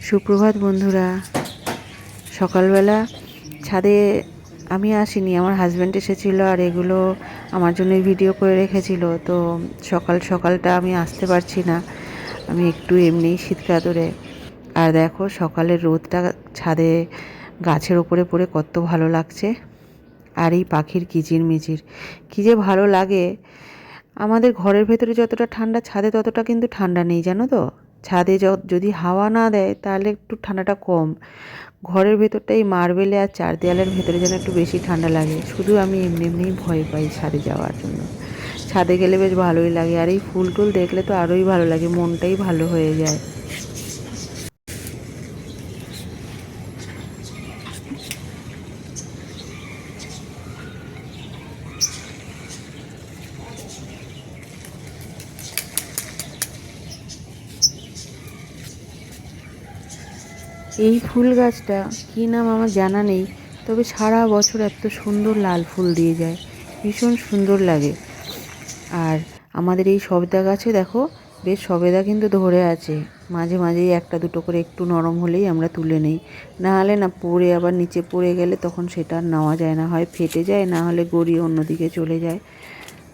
সুপ্রভাত বন্ধুরা। সকালবেলা ছাদে আমি আসিনি, আমার হাজব্যান্ড এসেছিলো আর এগুলো আমার জন্যই ভিডিও করে রেখেছিল। তো সকালটা আমি আসতে পারছি না, আমি একটু এমনি শীত কাতরে। আর দেখো সকালের রোদটা ছাদে গাছের ওপরে পড়ে কত ভালো লাগছে। আর এই পাখির কিচিরমিচির কী যে ভালো লাগে। আমাদের ঘরের ভেতরে যতটা ঠান্ডা, ছাদে ততটা কিন্তু ঠান্ডা নেই, জানো তো। ছাদে যদি হাওয়া না দেয় তাহলে একটু ঠান্ডাটা কম। ঘরের ভেতরটা এই মার্বেলে আর চার দেয়ালের ভেতরে যেন একটু বেশি ঠান্ডা লাগে। শুধু আমি এমনিই ভয় পাই ছাদে যাওয়ার জন্য। ছাদে গেলে বেশ ভালোই লাগে, আর এই ফুল টুল দেখলে তো আরোই ভালো লাগে, মনটাই ভালো হয়ে যায়। এই ফুল গাছটা কী নাম আমার জানা নেই, তবে সারা বছর এত সুন্দর লাল ফুল দিয়ে যায়, ভীষণ সুন্দর লাগে। আর আমাদের এই সবেদা গাছে দেখো বেশ সবেদা কিন্তু ধরে আছে। মাঝে মাঝেই একটা দুটো করে একটু নরম হলেই আমরা তুলে নিই, না হলে না পড়ে আবার নিচে পড়ে গেলে তখন সেটা আর নেওয়া যায় না, হয় ফেটে যায় না হলে গড়িয়ে অন্যদিকে চলে যায়।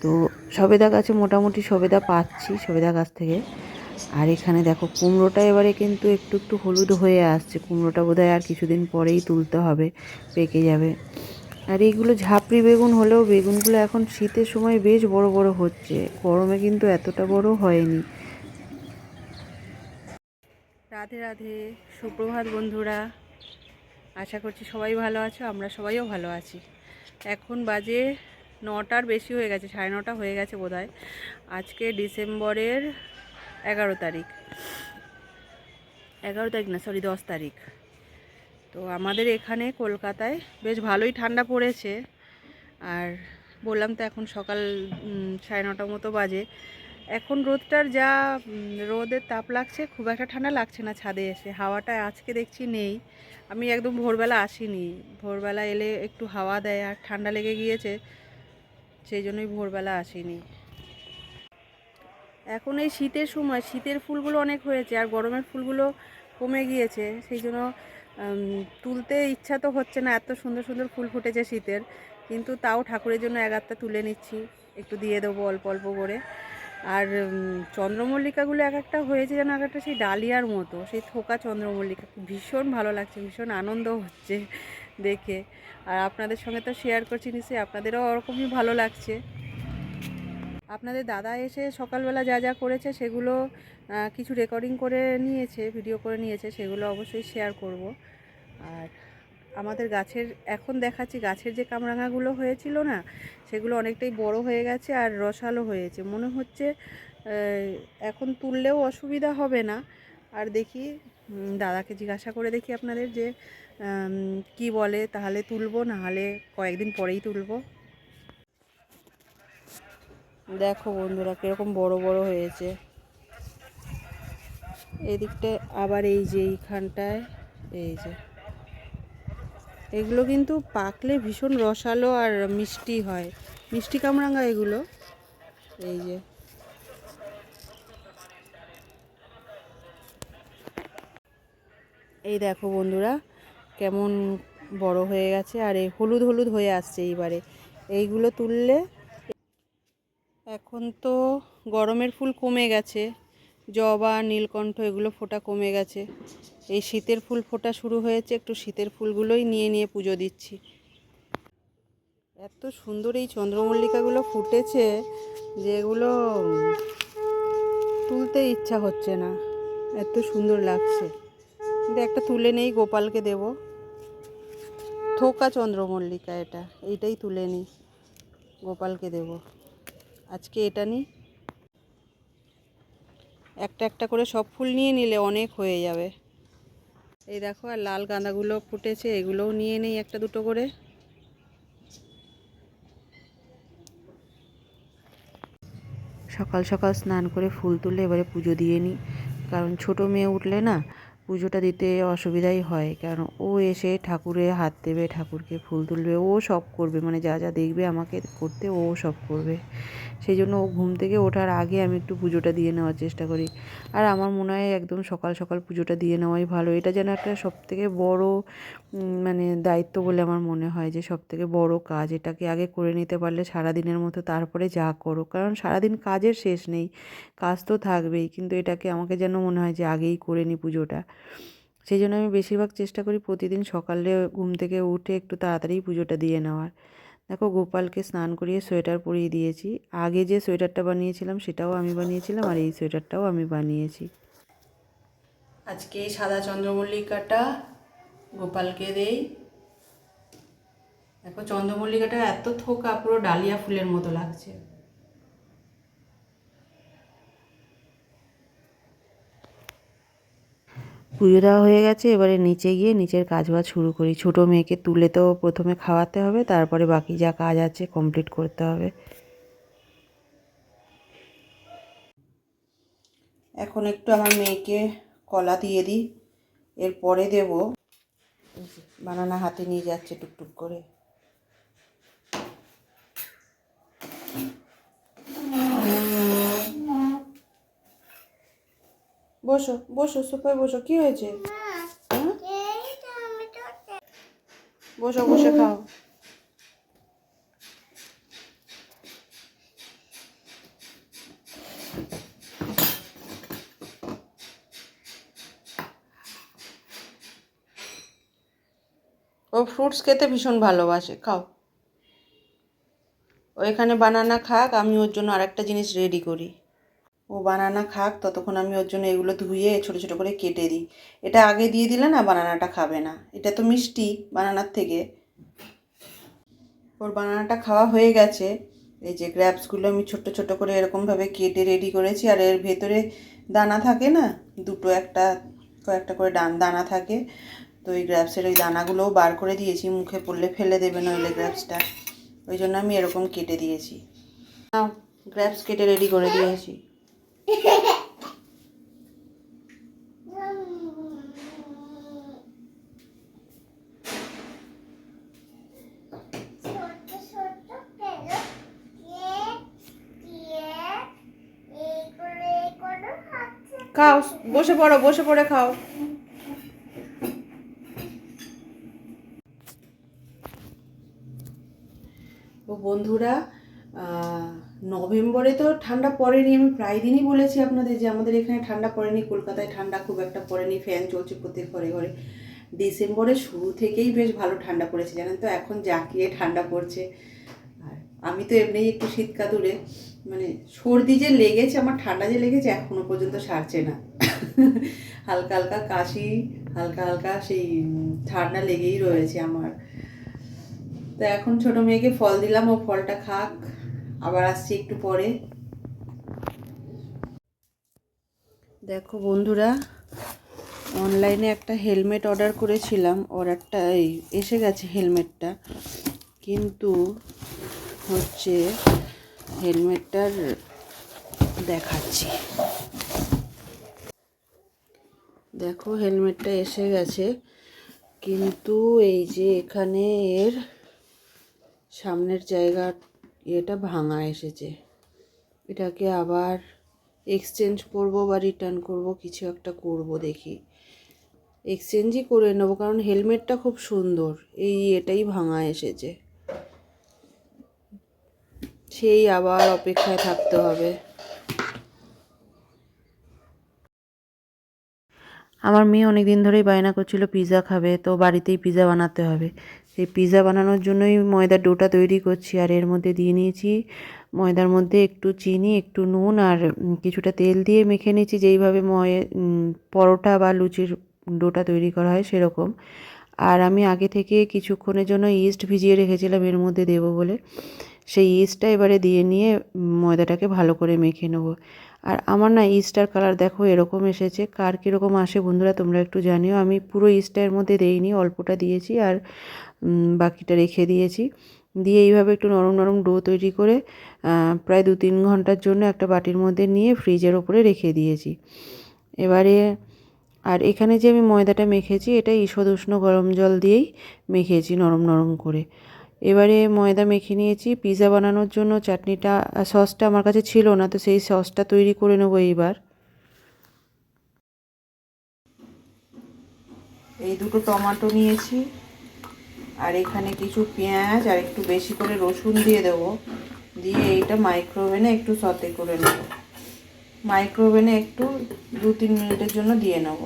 তো সবেদা গাছে মোটামুটি সবেদা পাচ্ছি সবেদা গাছ থেকে। আর এখানে দেখো কুমড়োটা এবারে কিন্তু একটু একটু হলুদ হয়ে আসছে, কুমড়োটা বোধহয় আর কিছুদিন পরেই তুলতে হবে, পেকে যাবে। আর এইগুলো ঝাপড়ি বেগুন হলেও বেগুনগুলো এখন শীতের সময় বেশ বড় বড় হচ্ছে, গরমে কিন্তু এতটা বড় হয়নি। রাধে রাধে, সুপ্রভাত বন্ধুরা। আশা করছি সবাই ভালো আছো, আমরা সবাইও ভালো আছি। এখন বাজে 9টার বেশি হয়ে গেছে, 9:30 হয়ে গেছে বোধহয়। আজকে ডিসেম্বরের 11 তারিখ, 11 তারিখ না সরি 10 তারিখ। তো আমাদের এখানে কলকাতায় বেশ ভালোই ঠান্ডা পড়েছে। আর বললাম তো এখন সকাল 9:30 মতো বাজে। এখন রোদটার যা রোদের তাপ লাগছে, খুব একটা ঠান্ডা লাগছে না। ছাদে এসে হাওয়াটা আজকে দেখছি নেই। আমি একদম ভোরবেলা আসিনি, ভোরবেলা এলে একটু হাওয়া দেয় আর ঠান্ডা লেগে গিয়েছে, সেই জন্যই ভোরবেলা আসিনি। এখন এই শীতের সময় শীতের ফুলগুলো অনেক হয়েছে আর গরমের ফুলগুলো কমে গিয়েছে, সেই জন্য তুলতে ইচ্ছা তো হচ্ছে না। এত সুন্দর সুন্দর ফুল ফুটেছে শীতের, কিন্তু তাও ঠাকুরের জন্য এক আধটা তুলে নিচ্ছি, একটু দিয়ে দেবো অল্প অল্প করে। আর চন্দ্রমল্লিকাগুলো এক একটা হয়েছে যেন এক একটা সেই ডালিয়ার মতো, সেই থোকা চন্দ্রমল্লিকা, ভীষণ ভালো লাগছে, ভীষণ আনন্দ হচ্ছে দেখে। আর আপনাদের সঙ্গে তো শেয়ার করছি, নিশ্চয়ই আপনাদেরও ওরকমই ভালো লাগছে। আপনাদের দাদা এসে সকালবেলা যা যা করেছে সেগুলো কিছু রেকর্ডিং করে নিয়েছে, ভিডিও করে নিয়েছে, সেগুলো অবশ্যই শেয়ার করব। আর আমাদের গাছের এখন দেখাচ্ছি, গাছের যে কামরাঙাগুলো হয়েছিল না, সেগুলো অনেকটাই বড় হয়ে গেছে আর রসালো হয়েছে মনে হচ্ছে। এখন তুললেও অসুবিধা হবে না। আর দেখি দাদাকে জিজ্ঞাসা করে দেখি আপনাদের যে কি বলে, তাহলে তুলবো, না হলে কয়েকদিন পরেই তুলবো। দেখো বন্ধুরা কীরকম বড় বড় হয়েছে। এদিকটায় আবার এই যে এইখানটায়, এই যে এগুলো কিন্তু পাকলে ভীষণ রসালো আর মিষ্টি হয়, মিষ্টি কামরাঙা এগুলো। এই যে এই দেখো বন্ধুরা কেমন বড় হয়ে গেছে, আর এই হলুদ হলুদ হয়ে আসছে এইবারে। এইগুলো তুললে, এখন তো গরমের ফুল কমে গেছে, জবা নীলকণ্ঠ এগুলো ফোটা কমে গেছে, এই শীতের ফুল ফোটা শুরু হয়েছে। একটু শীতের ফুলগুলোই নিয়ে নিয়ে পুজো দিচ্ছি। এত সুন্দর এই চন্দ্রমল্লিকাগুলো ফুটেছে যেগুলো তুলতে ইচ্ছা হচ্ছে না, এত সুন্দর লাগছে। কিন্তু একটা তুলে নেই, গোপালকে দেব। থোকা চন্দ্রমল্লিকা এটা, এইটাই তুলে নিই, গোপালকে দেব আজকে। এটা নিই, একটা একটা করে সব ফুল নিয়ে নিলে অনেক হয়ে যাবে। এই দেখো আর লাল গাঁদাগুলো ফুটেছে, এগুলোও নিয়ে নেই একটা দুটো করে। সকাল সকাল স্নান করে ফুল তুলে এবারে পুজো দিয়ে নিই, কারণ ছোটো মেয়ে উঠলে না পুজোটা দিতে অসুবিধাই হয়, কারণ ও এসে ঠাকুরে হাত দেবে, ঠাকুরকে ফুল তুলবে, ও সব করবে, মানে যা যা দেখবে আমাকে করতে ও সব করবে। সেই জন্য ও ঘুম থেকে ওঠার আগে আমি একটু পুজোটা দিয়ে নেওয়ার চেষ্টা করি। আর আমার মনে হয় একদম সকাল সকাল পুজোটা দিয়ে নেওয়াই ভালো। এটা যেন একটা সবথেকে বড় মানে দায়িত্ব বলে আমার মনে হয়, যে সবথেকে বড় কাজ। এটাকে আগে করে নিতে পারলে সারাদিনের মতো তারপরে যা করো, কারণ সারাদিন কাজের শেষ নেই, কাজ তো থাকবেই, কিন্তু এটাকে আমাকে যেন মনে হয় যে আগেই করে নিই পুজোটা। সেই জন্য আমি বেশিরভাগ চেষ্টা করি প্রতিদিন সকালে ঘুম থেকে উঠে একটু তাড়াতাড়ি পুজোটা দিয়ে নেওয়ার। দেখো গোপালকে স্নান করিয়ে সোয়েটার পরিয়ে দিয়েছি। আগে যে সোয়েটারটা বানিয়েছিলাম সেটাও আমি বানিয়েছিলাম, আর এই সোয়েটারটাও আমি বানিয়েছি। আজকে এই সাদা চন্দ্রমল্লিকাটা গোপালকে দেই। দেখো চন্দ্রমল্লিকাটা এত থোকা, পুরো ডালিয়া ফুলের মতো লাগছে। পুজো দেওয়া হয়ে গেছে, এবারে নিচে গিয়ে নিচের কাজবাজ শুরু করি। ছোটো মেয়েকে তুলে তো প্রথমে খাওয়াতে হবে, তারপরে বাকি যা কাজ আছে কমপ্লিট করতে হবে। এখন একটু আমার মেয়েকে কলা দিয়ে দিই, এরপরে দেব। বানানা হাতে নিয়ে যাচ্ছে টুকটুক করে। বসো বসো, সোফায় বসো, কি হয়েছে? বসো, বসে খাও। ও ফ্রুটস খেতে ভীষণ ভালোবাসে, খাও। ও এখানে বানানা খাক, আমি ওর জন্য আরেকটা জিনিস রেডি করি। ও বানানা খাক, ততক্ষণ আমি ওর জন্য এগুলো ধুয়ে ছোটো ছোটো করে কেটে দিই। এটা আগে দিয়ে দিলে না বানানাটা খাবে না, এটা তো মিষ্টি বানানার থেকে। ওর বানানাটা খাওয়া হয়ে গেছে। এই যে গ্র্যাপসগুলো আমি ছোট্ট ছোট করে এরকমভাবে কেটে রেডি করেছি, আর এর ভেতরে দানা থাকে না, দুটো একটা কয়েকটা করে দানা থাকে। তো ওই গ্র্যাপসের ওই দানাগুলোও বার করে দিয়েছি, মুখে পড়লে ফেলে দেবে নইলে গ্র্যাপসটা, ওই জন্য আমি এরকম কেটে দিয়েছি। নাও, গ্র্যাপস কেটে রেডি করে দিয়েছি। খাও, বসে পড়ো, বসে পড়ে খাও। ও বন্ধুরা, নভেম্বরে তো ঠান্ডা পড়েনি। আমি প্রায় দিনই বলেছি আপনাদের যে আমাদের এখানে ঠান্ডা পড়েনি, কলকাতায় ঠান্ডা খুব একটা পড়েনি, ফ্যান চলছে প্রত্যেক ঘরে ঘরে। ডিসেম্বরের শুরু থেকেই বেশ ভালো ঠান্ডা পড়েছে, জানেন তো, এখন জাঁকিয়ে ঠান্ডা পড়ছে। আর আমি তো এমনিই একটু শীত কাতুরে, মানে সর্দি যে লেগেছে আমার, ঠান্ডা যে লেগেছে এখনো পর্যন্ত সারছে না। হালকা হালকা কাশি, হালকা হালকা সেই ঠান্ডা লেগেই রয়েছে আমার। তো এখন ছোট মেয়েকে ফল দিলাম, ও ফলটা খাক, আবার আসছি একটু পরে। দেখো বন্ধুরা, অনলাইনে একটা হেলমেট অর্ডার করেছিলাম, অর্ডারটা এসে গেছে হেলমেটটা, কিন্তু হচ্ছে হেলমেটটার দেখাচ্ছি। দেখো হেলমেটটা এসে গেছে, কিন্তু এই যে এখানে এর সামনের জায়গা এটা ভাঙা এসেছে। এটাকে আবার এক্সচেঞ্জ করব বা রিটার্ন করব, কিছু একটা করব, দেখি। এক্সচেঞ্জই করে নেবো, কারণ হেলমেটটা খুব সুন্দর, এটাই ভাঙা এসেছে, সেই আবার অপেক্ষায় থাকতে হবে। আমার মেয়ে অনেক দিন ধরেই বায়না করছিল পিৎজা খাবে, তো বাড়িতেই পিৎজা বানাতে হবে। সেই পিৎজা বানানোর জন্যই ময়দার ডোটা তৈরি করছি, আর এর মধ্যে দিয়ে নিয়েছি ময়দার মধ্যে একটু চিনি, একটু নুন, আর কিছুটা তেল দিয়ে মেখে নিয়েছি, যেইভাবে পরোটা বা লুচির ডোটা তৈরি করা হয় সেরকম। আর আমি আগে থেকে কিছুক্ষণের জন্য ইস্ট ভিজিয়ে রেখেছিলাম এর মধ্যে দেবো বলে। সেই ইস্টটা এবারে দিয়ে নিয়ে ময়দাটাকে ভালো করে মেখে নেবো। আর আমার না ইস্টটার কালার দেখো এরকম এসেছে, কার কীরকম আসে বন্ধুরা তোমরা একটু জানিও। আমি পুরো ইস্টটা এর মধ্যে দেইনি, অল্পটা দিয়েছি আর বাকিটা রেখে দিয়েছি। দিয়ে এইভাবে একটু নরম নরম ডো তৈরি করে প্রায় 2-3 ঘন্টার জন্য একটা বাটির মধ্যে নিয়ে ফ্রিজের ওপরে রেখে দিয়েছি। এবারে আর এখানে যে আমি ময়দাটা মেখেছি এটা ঈষৎ উষ্ণ গরম জল দিয়েই মেখেছি নরম নরম করে। এবারে ময়দা মেখে নিয়েছি। পিৎজা বানানোর জন্য চাটনিটা সসটা আমার কাছে ছিল না, তো সেই সসটা তৈরি করে নেবো এইবার। এই দুটো টমেটো নিয়েছি, আর এখানে কিছু পেঁয়াজ আর একটু বেশি করে রসুন দিয়ে দেবো। দিয়ে এইটা মাইক্রোওভেনে একটু সতে করে নেব। মাইক্রোওভেনে একটু 2-3 মিনিটের জন্য দিয়ে নেব।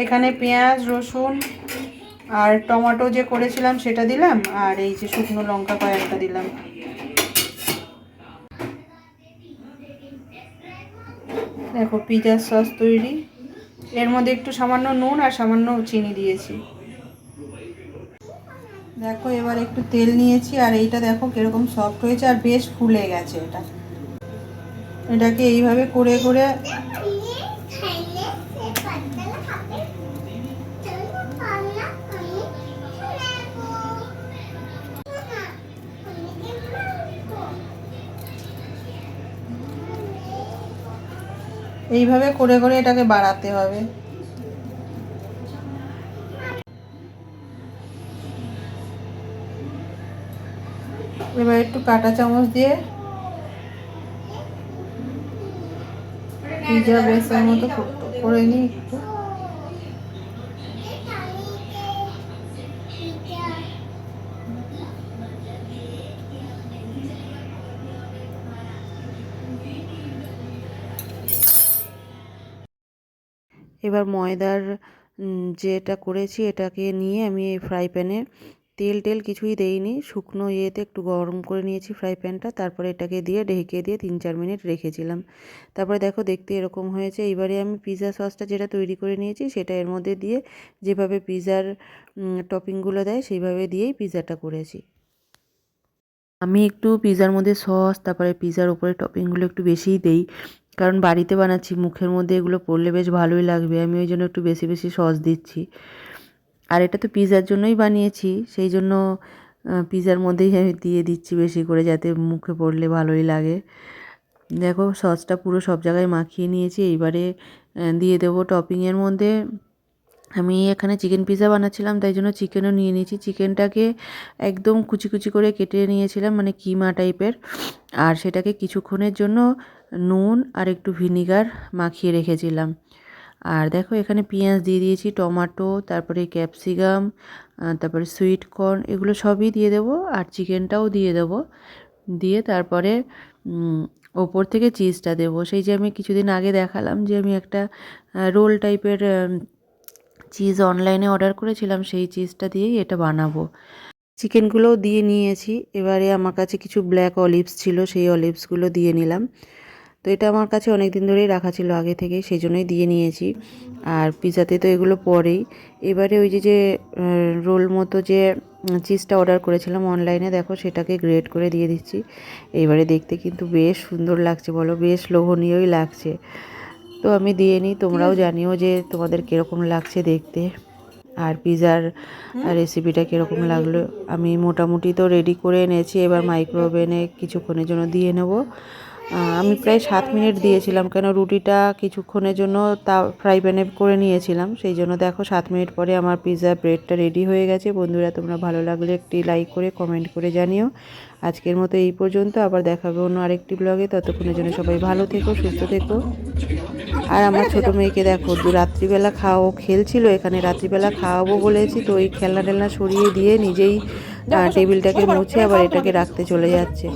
এখানে পেঁয়াজ রসুন আর টমেটো যে করেছিলাম সেটা দিলাম, আর এই যে শুকনো লঙ্কা কয়েকটা দিলাম। দেখো পিৎজার সস তৈরি। এর মধ্যে একটু সামান্য নুন আর সামান্য চিনি দিয়েছি। দেখো এবার একটু তেল নিয়েছি, আর এইটা দেখো কিরকম সফট হয়েছে আর বেশ ফুলে গেছে। এটাকে এইভাবে করে করে এটাকে বাড়াতে হবে। এবার একটু কাঁটা চামচ দিয়ে পিৎজা বেসের মতো করে নিই একটু। এবার ময়দার যেটা করেছি এটাকে নিয়ে আমি এই ফ্রাই প্যানে তেল কিছুই দেইনি, শুকনো ইয়েতে একটু গরম করে নিয়েছি ফ্রাই প্যানটা। তারপরে এটাকে দিয়ে ঢেকে দিয়ে 3-4 মিনিট রেখেছিলাম। তারপরে দেখো দেখতে এরকম হয়েছে। এবারে আমি পিৎজা সসটা যেটা তৈরি করে নিয়েছি সেটা এর মধ্যে দিয়ে যেভাবে পিৎজার টপিংগুলো দেয় সেইভাবে দিয়েই পিৎজাটা করেছি। আমি একটু পিৎজার মধ্যে সস তারপরে পিৎজার উপরে টপিংগুলো একটু বেশিই দেই, কারণ বাড়িতে বানাচ্ছি, মুখের মধ্যে এগুলো পড়লে বেশ ভালোই লাগবে। আমি ওই জন্য একটু বেশি বেশি সস দিচ্ছি। আর এটা তো পিৎজার জন্যই বানিয়েছি, সেই জন্য পিৎজার মধ্যেই আমি দিয়ে দিচ্ছি বেশি করে, যাতে মুখে পড়লে ভালোই লাগে। দেখো সসটা পুরো সব জায়গায় মাখিয়ে নিয়েছি। এইবারে দিয়ে দেবো টপিংয়ের মধ্যে। আমি এখানে চিকেন পিৎজা বানাচ্ছিলাম, তাই জন্য চিকেনও নিয়ে নিয়েছি। চিকেনটাকে একদম কুচি কুচি করে কেটে নিয়েছিলাম, মানে কিমা টাইপের। আর সেটাকে কিছুক্ষণের জন্য নুন আর একটু ভিনিগার মাখিয়ে রেখেছিলাম। আর দেখো এখানে পেঁয়াজ দিয়ে দিয়েছি, টমেটো, তারপরে ক্যাপসিকাম, তারপরে সুইট কর্ন, এগুলো সবই দিয়ে দেবো। আর চিকেনটাও দিয়ে দেবো। দিয়ে তারপরে ওপর থেকে চিজটা দেবো। সেই যে আমি কিছুদিন আগে দেখালাম যে আমি একটা রোল টাইপের চিজ অনলাইনে অর্ডার করেছিলাম, সেই চিজটা দিয়েই এটা বানাবো। চিকেনগুলোও দিয়ে নিয়েছি। এবারে আমার কাছে কিছু ব্ল্যাক অলিভস ছিল, সেই অলিভসগুলো দিয়ে নিলাম। তো এটা আমার কাছে অনেক দিন ধরেই রাখা ছিল আগে থেকেই, সেই জন্যই দিয়ে নিয়েছি। আর পিৎজাতে তো এগুলো পরেই। এবারে ওই যে রোল মতো যে চিজটা অর্ডার করেছিলাম অনলাইনে, দেখো সেটাকে গ্রেট করে দিয়ে দিচ্ছি। এবারে দেখতে কিন্তু বেশ সুন্দর লাগছে, বলো, বেশ লোভনীয়ই লাগছে। তো আমি দিয়ে নিই, তোমরাও জানিও যে তোমাদের কীরকম লাগছে দেখতে, আর পিৎজার রেসিপিটা কীরকম লাগলো। আমি মোটামুটি তো রেডি করে এনেছি। এবার মাইক্রোওভেনে কিছুক্ষণের জন্য দিয়ে নেব। আমি প্রায় 7 মিনিট দিয়েছিলাম, কেন রুটিটা কিছুক্ষণের জন্য তা ফ্রাই প্যানে করে নিয়েছিলাম, সেই জন্য দেখো 7 মিনিট পরে আমার পিৎজা ব্রেডটা রেডি হয়ে গেছে। বন্ধুরা, তোমরা ভালো লাগলে একটি লাইক করে কমেন্ট করে জানিও। আজকের মতো এই পর্যন্ত, আবার দেখাবে অন্য আরেকটি ব্লগে। ততক্ষণের জন্য সবাই ভালো থেকো, সুস্থ থেকো। আর আমার ছোটো মেয়েকে দেখো, রাত্রিবেলা খেলছিল এখানে, রাত্রিবেলা খাওয়াবো বলেছি, তো ওই খেলনা টেলনা সরিয়ে দিয়ে নিজেই টেবিলটাকে মুছে আবার এটাকে রাখতে চলে যাচ্ছে।